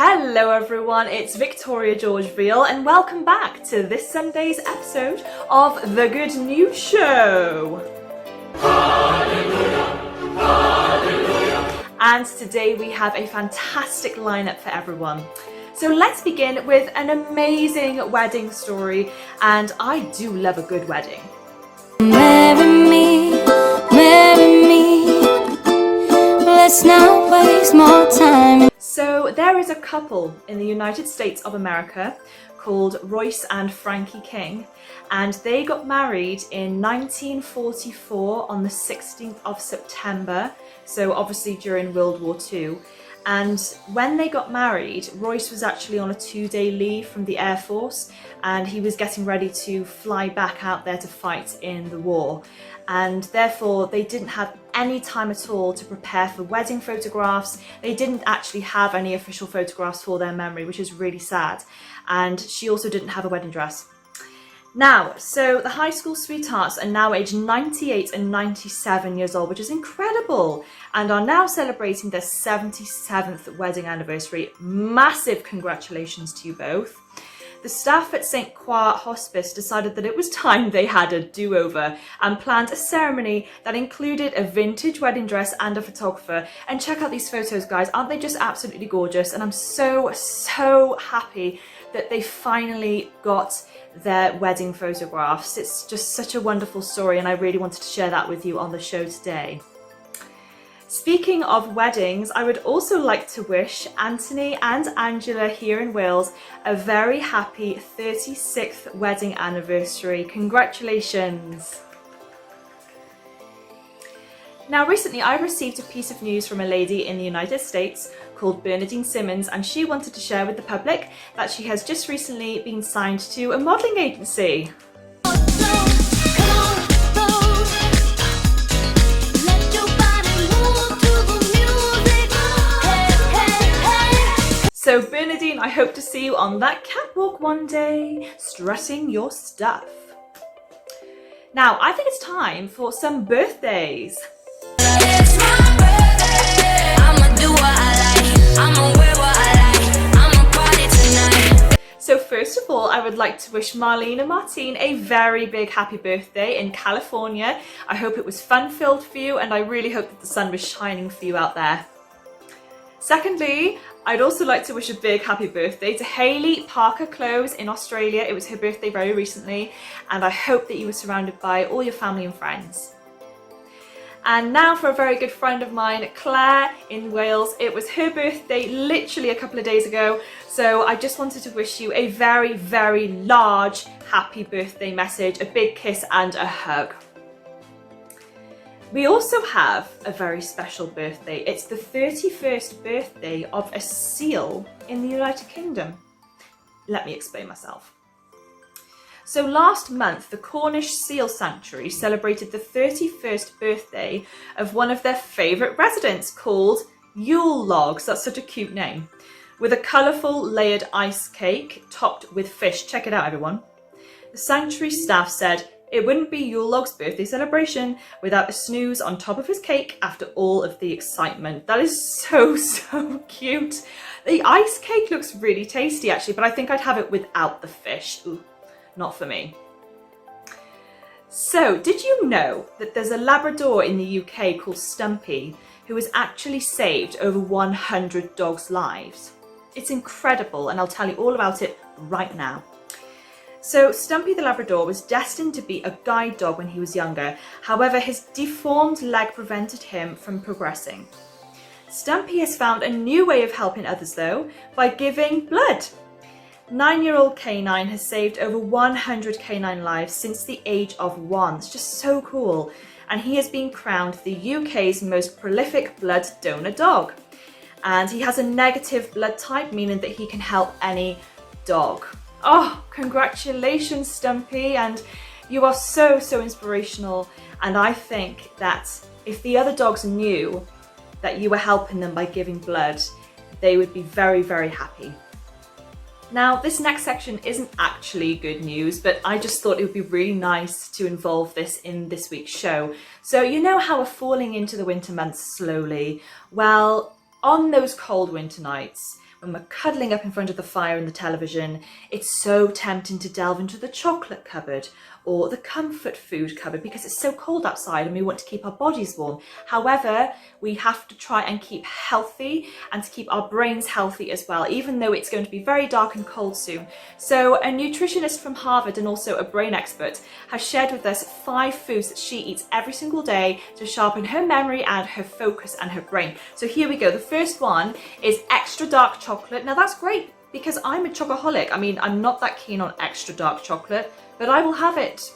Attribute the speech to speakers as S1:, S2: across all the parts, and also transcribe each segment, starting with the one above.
S1: Hello everyone, it's Victoria George-Veale and welcome back to this Sunday's episode of The Good News Show. Hallelujah, hallelujah. And today we have a fantastic lineup for everyone. So let's begin with an amazing wedding story, and I do love a good wedding.
S2: Marry me, let's not waste more time.
S1: So there is a couple in the United States of America called Royce and Frankie King, and they got married in 1944 on the 16th of September, so obviously during World War II. And when they got married, Royce was actually on a 2-day leave from the Air Force, and he was getting ready to fly back out there to fight in the war. And therefore they didn't have any time at all to prepare for wedding photographs. They didn't actually have any official photographs for their memory, which is really sad. And she also didn't have a wedding dress. Now, so the high school sweethearts are now aged 98 and 97 years old, which is incredible, and are now celebrating their 77th wedding anniversary. Massive congratulations to you both. The staff at St. Croix Hospice decided that it was time they had a do-over and planned a ceremony that included a vintage wedding dress and a photographer. And check out these photos, guys. Aren't they just absolutely gorgeous? And I'm so happy that they finally got their wedding photographs. It's just such a wonderful story, and I really wanted to share that with you on the show today. Speaking of weddings, I would also like to wish Anthony and Angela here in Wales a very happy 36th wedding anniversary. Congratulations! Now, recently I received a piece of news from a lady in the United States called Bernadine Simmons, and she wanted to share with the public that she has just recently been signed to a modelling agency. So Bernadine, I hope to see you on that catwalk one day, strutting your stuff. Now, I think it's time for some birthdays.
S2: It's my birthday. I'ma do what I like. I'ma wear what I like. I'ma party tonight.
S1: So first of all, I would like to wish Marlene and Martine a very big happy birthday in California. I hope it was fun-filled for you, and I really hope that the sun was shining for you out there. Secondly, I'd also like to wish a big happy birthday to Hayley Parker Close in Australia. It was her birthday very recently, and I hope that you were surrounded by all your family and friends. And now for a very good friend of mine, Claire in Wales. It was her birthday literally a couple of days ago, so I just wanted to wish you a very large happy birthday message, a big kiss and a hug. We also have a very special birthday. It's the 31st birthday of a seal in the United Kingdom. Let me explain myself. So last month, the Cornish Seal Sanctuary celebrated the 31st birthday of one of their favourite residents called Yule Logs. That's such a cute name. With a colourful layered ice cake topped with fish. Check it out, everyone. The sanctuary staff said it wouldn't be Yule Log's birthday celebration without a snooze on top of his cake after all of the excitement. That is so cute. The ice cake looks really tasty actually, but I think I'd have it without the fish. Ooh, not for me. So, did you know that there's a Labrador in the UK called Stumpy who has actually saved over 100 dogs' lives? It's incredible, and I'll tell you all about it right now. So Stumpy the Labrador was destined to be a guide dog when he was younger. However, his deformed leg prevented him from progressing. Stumpy has found a new way of helping others though, by giving blood. 9-year-old canine has saved over 100 canine lives since the age of 1. It's just so cool. And he has been crowned the UK's most prolific blood donor dog. And he has a negative blood type, meaning that he can help any dog. Oh, congratulations, Stumpy, and you are so inspirational. And I think that if the other dogs knew that you were helping them by giving blood, they would be very happy. Now, this next section isn't actually good news, but I just thought it would be really nice to involve this in this week's show. So you know how we're falling into the winter months slowly? Well, on those cold winter nights, when we're cuddling up in front of the fire and the television, it's so tempting to delve into the chocolate cupboard or the comfort food cupboard because it's so cold outside and we want to keep our bodies warm. However, we have to try and keep healthy and to keep our brains healthy as well, even though it's going to be very dark and cold soon. So a nutritionist from Harvard and also a brain expert has shared with us 5 foods that she eats every single day to sharpen her memory and her focus and her brain. So here we go. The first one is extra dark chocolate. Now that's great because I'm a chocoholic. I mean, I'm not that keen on extra dark chocolate, but I will have it.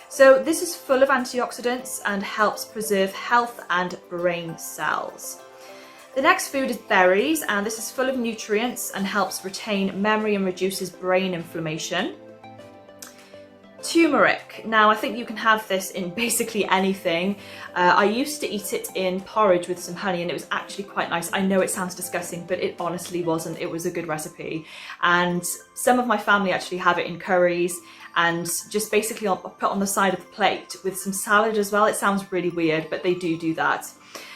S1: So this is full of antioxidants and helps preserve health and brain cells. The next food is berries, and this is full of nutrients and helps retain memory and reduces brain inflammation. Turmeric. Now I think you can have this in basically anything. I used to eat it in porridge with some honey and it was actually quite nice. I know it sounds disgusting, but it honestly wasn't. It was a good recipe. And some of my family actually have it in curries and just basically put on the side of the plate with some salad as well. It sounds really weird, but they do that.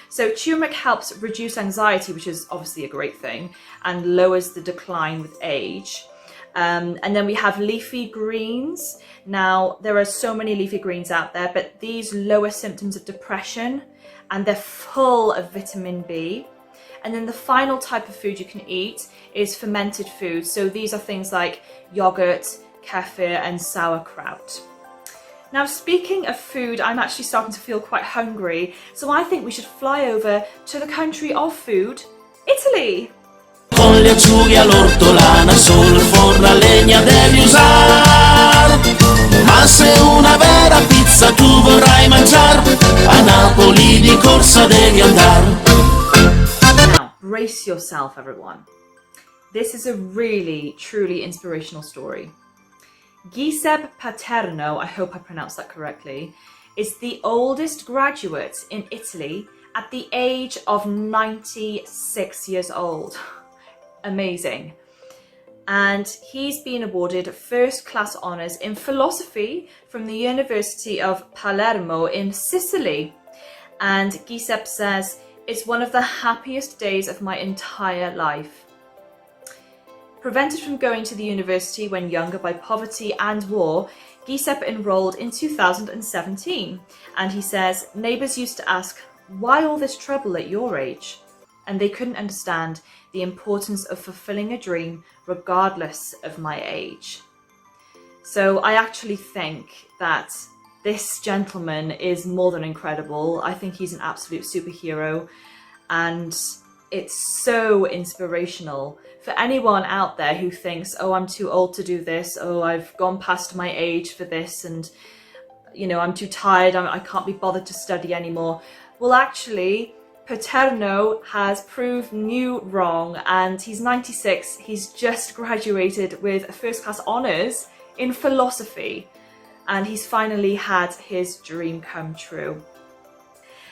S1: So turmeric helps reduce anxiety, which is obviously a great thing, and lowers the decline with age. And then we have leafy greens. Now, there are so many leafy greens out there, but these lower symptoms of depression and they're full of vitamin B. And then the final type of food you can eat is fermented food. So these are things like yogurt, kefir and sauerkraut. Now, speaking of food, I'm actually starting to feel quite hungry. So I think we should fly over to the country of food, Italy.
S3: Con le acciughe all'ortolana sul forno a legna devi usar. Ma se una vera pizza tu vorrai mangiar, a Napoli di corsa devi andar.
S1: Now, brace yourself, everyone. This is a really, truly inspirational story. Giuseppe Paterno, I hope I pronounced that correctly, is the oldest graduate in Italy at the age of 96 years old. Amazing. And he's been awarded first-class honours in philosophy from the University of Palermo in Sicily. And Giuseppe says, "It's one of the happiest days of my entire life." Prevented from going to the university when younger by poverty and war, Giuseppe enrolled in 2017. And he says, "Neighbours used to ask, why all this trouble at your age?" And they couldn't understand the importance of fulfilling a dream regardless of my age. So I actually think that this gentleman is more than incredible. I think he's an absolute superhero and it's so inspirational for anyone out there who thinks, oh, I'm too old to do this, oh, I've gone past my age for this, and you know, I'm too tired, I can't be bothered to study anymore. Well, actually, Paterno has proved you wrong, and he's 96. He's just graduated with first-class honours in philosophy, and he's finally had his dream come true.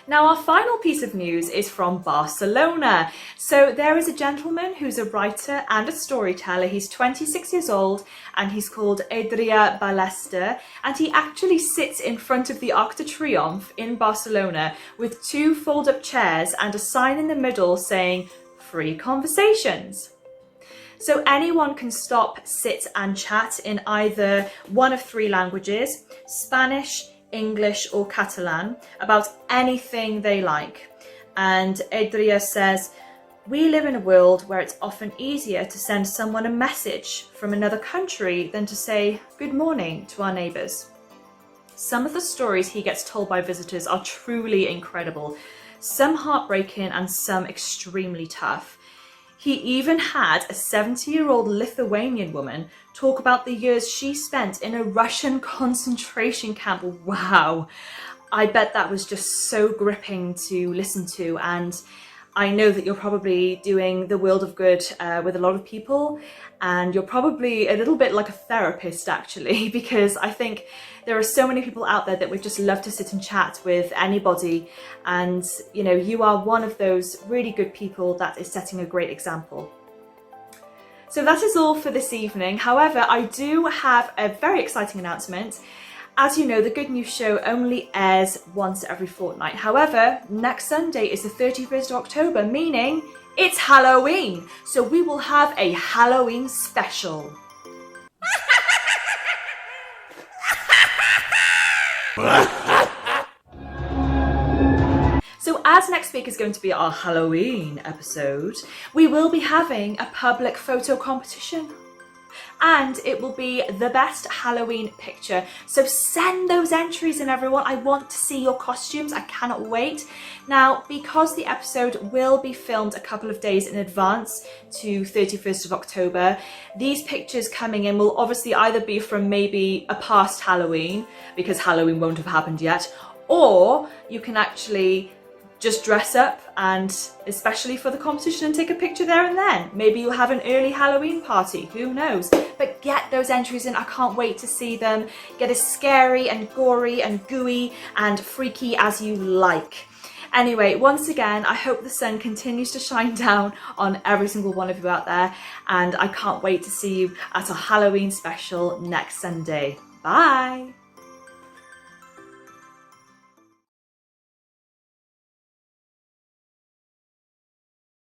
S1: Now, our final piece of news is from Barcelona. So there is a gentleman who's a writer and a storyteller. He's 26 years old and he's called Adrià Ballester, and he actually sits in front of the Arc de Triomphe in Barcelona with 2 fold-up chairs and a sign in the middle saying "Free Conversations." So anyone can stop, sit and chat in either one of 3 languages, Spanish, English or Catalan, about anything they like. And Adrià says, "We live in a world where it's often easier to send someone a message from another country than to say good morning to our neighbours." Some of the stories he gets told by visitors are truly incredible, some heartbreaking and some extremely tough. He even had a 70-year-old Lithuanian woman talk about the years she spent in a Russian concentration camp. Wow, I bet that was just so gripping to listen to, and I know that you're probably doing the world of good with a lot of people, and you're probably a little bit like a therapist actually, because I think there are so many people out there that would just love to sit and chat with anybody, and you know, you are one of those really good people that is setting a great example. So that is all for this evening. However, I do have a very exciting announcement. As you know, the Good News Show only airs once every fortnight. However, next Sunday is the 31st of October, meaning it's Halloween. So we will have a Halloween special. So as next week is going to be our Halloween episode, we will be having a public photo competition. And it will be the best Halloween picture. So send those entries in, everyone. I want to see your costumes. I cannot wait. Now, because the episode will be filmed a couple of days in advance to 31st of October, these pictures coming in will obviously either be from maybe a past Halloween, because Halloween won't have happened yet, or you can actually just dress up and especially for the competition and take a picture there and then. Maybe you'll have an early Halloween party, who knows? But get those entries in, I can't wait to see them. Get as scary and gory and gooey and freaky as you like. Anyway, once again, I hope the sun continues to shine down on every single one of you out there, and I can't wait to see you at our Halloween special next Sunday. Bye!